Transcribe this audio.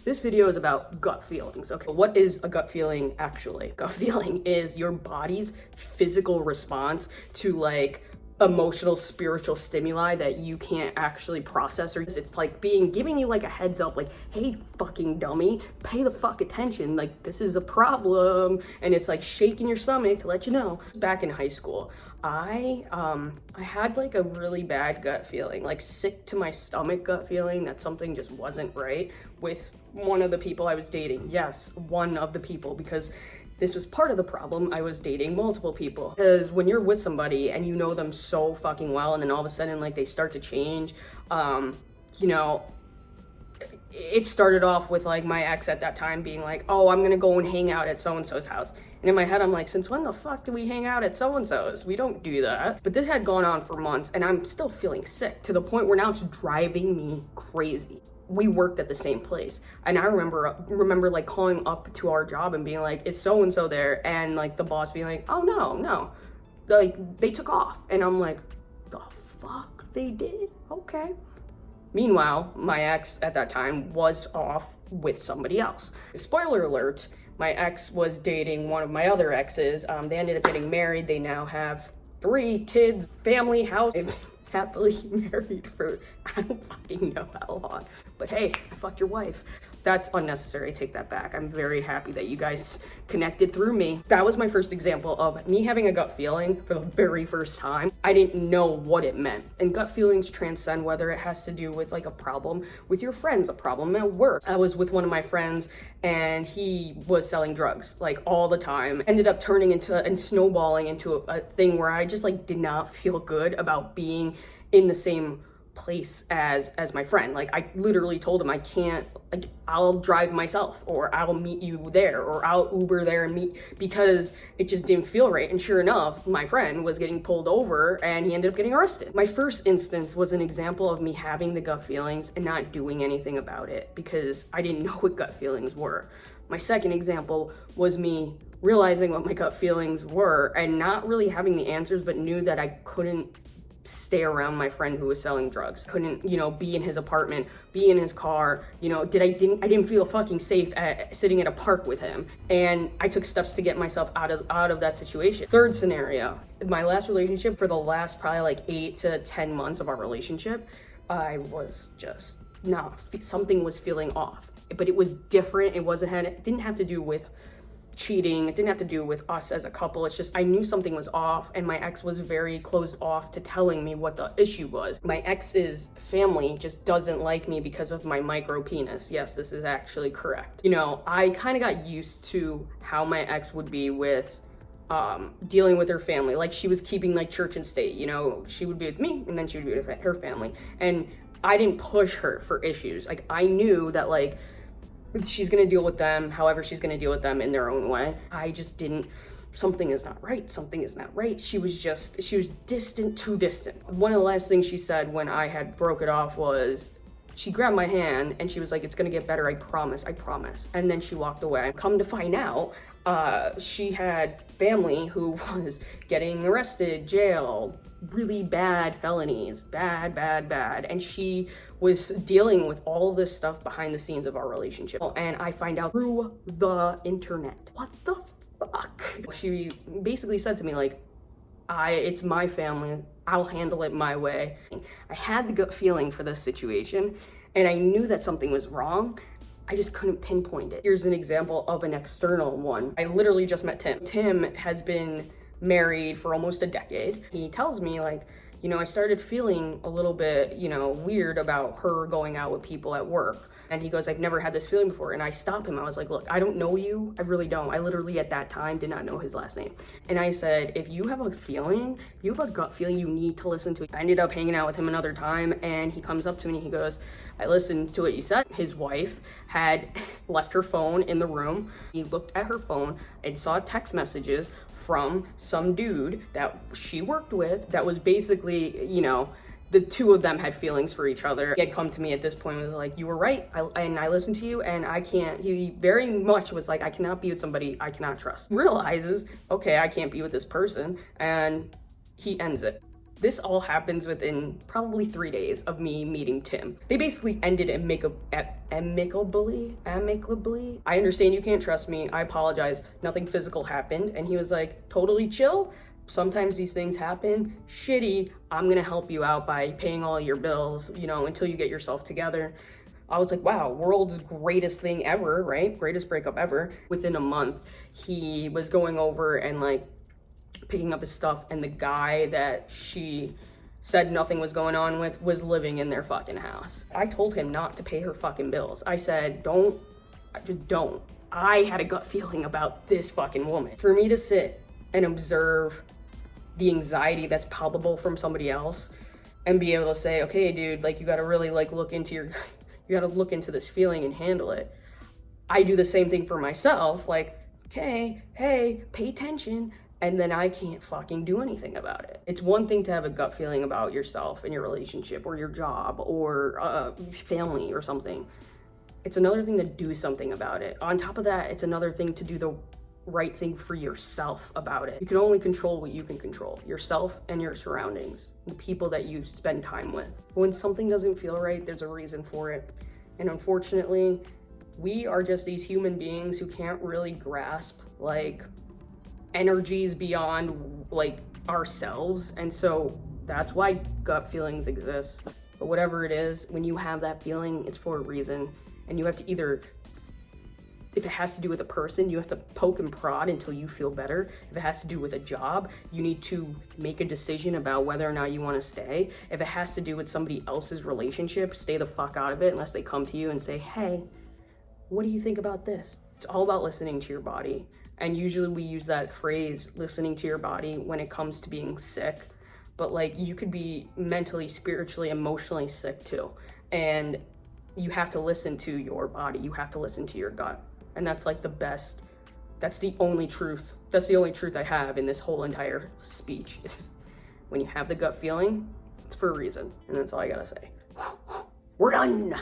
This video is about gut feelings. Okay, what is a gut feeling actually? Gut feeling is your body's physical response to like emotional, spiritual stimuli that you can't actually process, or it's like giving you like a heads up, like, hey, fucking dummy, pay the fuck attention, like this is a problem, and it's like shaking your stomach to let you know. Back in high school, I had like a really bad gut feeling, like sick to my stomach gut feeling that something just wasn't right with one of the people I was dating. Yes, one of the people, because this was part of the problem. I was dating multiple people. Because when you're with somebody and you know them so fucking well, and then all of a sudden like they start to change, you know, it started off with like my ex at that time being like, oh, I'm gonna go and hang out at so-and-so's house. And in my head, I'm like, since when the fuck do we hang out at so-and-so's? We don't do that. But this had gone on for months, and I'm still feeling sick to the point where now it's driving me crazy. We worked at the same place, and I remember like calling up to our job and being like, is so-and-so there? And like the boss being like, oh no, like they took off. And I'm like, the fuck, they did? Okay. Meanwhile, my ex at that time was off with somebody else. Spoiler alert, my ex was dating one of my other exes. They ended up getting married. They now have 3 kids, family, house. Happily married for I don't fucking know how long, but hey, I fucked your wife. That's unnecessary. Take that back. I'm very happy that you guys connected through me. That was my first example of me having a gut feeling for the very first time. I didn't know what it meant. And gut feelings transcend whether it has to do with like a problem with your friends, a problem at work. I was with one of my friends and he was selling drugs like all the time. Ended up turning into and snowballing into a thing where I just like did not feel good about being in the same place as my friend. Like I literally told him I can't, like I'll drive myself, or I'll meet you there, or I'll Uber there and meet, because it just didn't feel right. And sure enough, my friend was getting pulled over and he ended up getting arrested. My first instance was an example of me having the gut feelings and not doing anything about it because I didn't know what gut feelings were. My second example was me realizing what my gut feelings were and not really having the answers, but knew that I couldn't stay around my friend who was selling drugs. Couldn't, you know, be in his apartment, be in his car, you know, I didn't feel fucking safe sitting at a park with him. And I took steps to get myself out of that situation. Third scenario, my last relationship, for the last probably like 8 to 10 months of our relationship, I was just not, something was feeling off, but it was different. It didn't have to do with cheating. It didn't have to do with us as a couple. It's just I knew something was off, and my ex was very closed off to telling me what the issue was. My ex's family just doesn't like me because of my micro penis. Yes, this is actually correct. You know, I kind of got used to how my ex would be with dealing with her family. Like she was keeping like church and state, you know, she would be with me and then she would be with her family. And I didn't push her for issues. Like I knew that like she's gonna deal with them however she's gonna deal with them in their own way. I just didn't, something is not right, something is not right. She was distant, too distant. One of the last things she said when I had broke it off was, she grabbed my hand and she was like, it's gonna get better, I promise. And then she walked away. Come to find out, she had family who was getting arrested, jail, really bad felonies, bad. And she was dealing with all this stuff behind the scenes of our relationship. And I find out through the internet. What the fuck? She basically said to me like, it's my family, I'll handle it my way. I had the gut feeling for this situation and I knew that something was wrong. I just couldn't pinpoint it. Here's an example of an external one. I literally just met Tim. Tim has been married for almost a decade. He tells me like, you know, I started feeling a little bit, you know, weird about her going out with people at work. And he goes, I've never had this feeling before. And I stopped him. I was like, look, I don't know you. I really don't. I literally at that time did not know his last name. And I said, if you have a feeling, you have a gut feeling, you need to listen to it. I ended up hanging out with him another time and he comes up to me and he goes, I listened to what you said. His wife had left her phone in the room. He looked at her phone and saw text messages from some dude that she worked with that was basically, you know, the two of them had feelings for each other. He had come to me at this point and was like, you were right, and I listened to you, and I can't, he very much was like, I cannot be with somebody I cannot trust. Realizes, okay, I can't be with this person, and he ends it. This all happens within probably 3 days of me meeting Tim. They basically ended amicably. I understand you can't trust me. I apologize. Nothing physical happened. And he was like, totally chill. Sometimes these things happen. Shitty. I'm gonna help you out by paying all your bills, you know, until you get yourself together. I was like, wow, world's greatest thing ever, right? Greatest breakup ever. Within a month, he was going over and like picking up his stuff, and the guy that she said nothing was going on with was living in their fucking house. I told him not to pay her fucking bills. I said, just don't. I had a gut feeling about this fucking woman. For me to sit and observe the anxiety that's palpable from somebody else and be able to say, okay, dude, like you gotta really like look into you gotta look into this feeling and handle it. I do the same thing for myself, like, okay, hey, pay attention. And then I can't fucking do anything about it. It's one thing to have a gut feeling about yourself and your relationship or your job or family or something. It's another thing to do something about it. On top of that, it's another thing to do the right thing for yourself about it. You can only control what you can control, yourself and your surroundings, the people that you spend time with. When something doesn't feel right, there's a reason for it. And unfortunately, we are just these human beings who can't really grasp like energies beyond like ourselves, and so that's why gut feelings exist. But whatever it is, when you have that feeling, it's for a reason, and you have to either, if it has to do with a person, you have to poke and prod until you feel better. If it has to do with a job, you need to make a decision about whether or not you want to stay. If it has to do with somebody else's relationship, stay the fuck out of it unless they come to you and say, hey, what do you think about this? It's all about listening to your body. And usually we use that phrase, listening to your body, when it comes to being sick. But like, you could be mentally, spiritually, emotionally sick too. And you have to listen to your body. You have to listen to your gut. And that's like the best, that's the only truth. That's the only truth I have in this whole entire speech is when you have the gut feeling, it's for a reason. And that's all I gotta say. We're done.